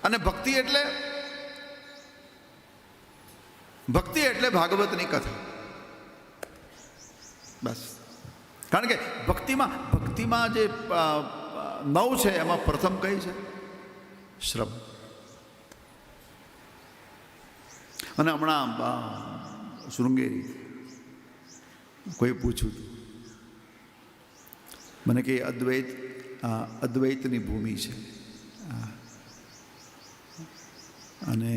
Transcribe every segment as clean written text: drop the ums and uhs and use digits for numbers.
અને ભક્તિ એટલે ભાગવતની કથા. બસ. કારણ કે ભક્તિમાં જે 9 છે એમાં પ્રથમ કઈ છે? શ્રવણ. અને હમણાં શૃંગેરી કોઈ પૂછ્યું હતું મને કે અદ્વૈતની ભૂમિ છે અને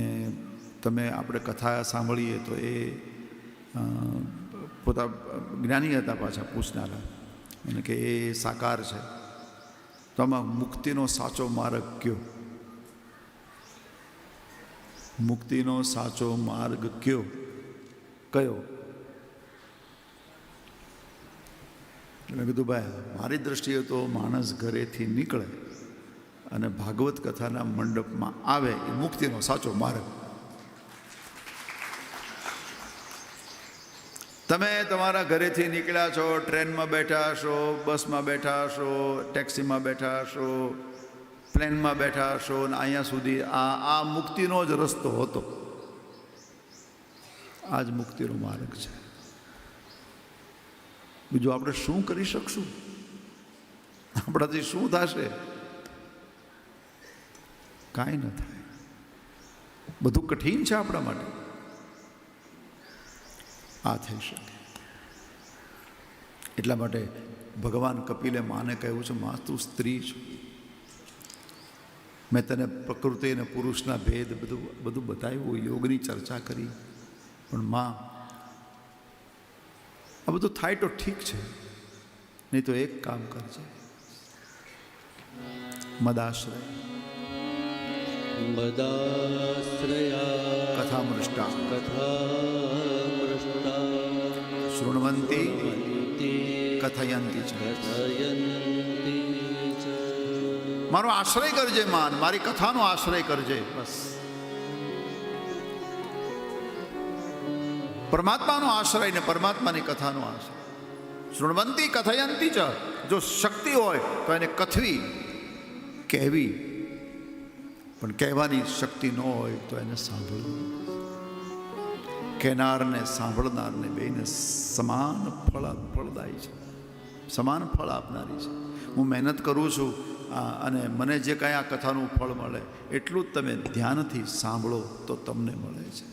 આપણે કથા સાંભળીએ તો એ પોતા જ્ઞાની હતા પાછા પૂછનારા, અને કે એ સાકાર છે, તો આમાં મુક્તિનો સાચો માર્ગ કયો? મુક્તિનો સાચો માર્ગ કયો? મેં કીધું ભાઈ, મારી દૃષ્ટિએ તો માણસ ઘરેથી નીકળે અને ભાગવત કથાના મંડપમાં આવે એ મુક્તિનો સાચો માર્ગ. તમે તમારા ઘરેથી નીકળ્યા છો, ટ્રેનમાં બેઠા હશો, બસમાં બેઠા હશો, ટેક્સીમાં બેઠા હશો, પ્લેનમાં બેઠા હશો, અને અહીંયા સુધી આ મુક્તિનો જ રસ્તો હતો. આ જ મુક્તિનો માર્ગ છે. બીજું આપણે શું કરી શકશું? આપણાથી શું થશે? કાંઈ ન થાય. બધું કઠિન છે આપણા માટે. આ થઈ શકે. એટલા માટે ભગવાન કપિલે માને કહ્યું છે, માં તું સ્ત્રી છું, મેં તને પ્રકૃતિ અને પુરુષના ભેદ બધું બતાવ્યું, યોગની ચર્ચા કરી, પણ માં આ બધું થાય તો ઠીક છે, નહીં તો એક કામ કરજે, મદાશ્રય કથામૃષ્ટા શૃણવંતી કથયંતી ચ. મારો આશ્રય કરજે માન, મારી કથાનો આશ્રય કરજે. બસ. પરમાત્માનો આશ્રય ને પરમાત્માની કથાનો આશ્રય. શૃણવંતી કથયંતી ચ. જો શક્તિ હોય તો એને કથવી, કહેવી, પણ કહેવાની શક્તિ ન હોય તો એને સાંભળવું. કહેનારને સાંભળનારને બેને સમાન ફળદાયી છે, સમાન ફળ આપનારી છે. હું મહેનત કરું છું અને મને જે કાંઈ આ કથાનું ફળ મળે એટલું જ તમે ધ્યાનથી સાંભળો તો તમને મળે છે.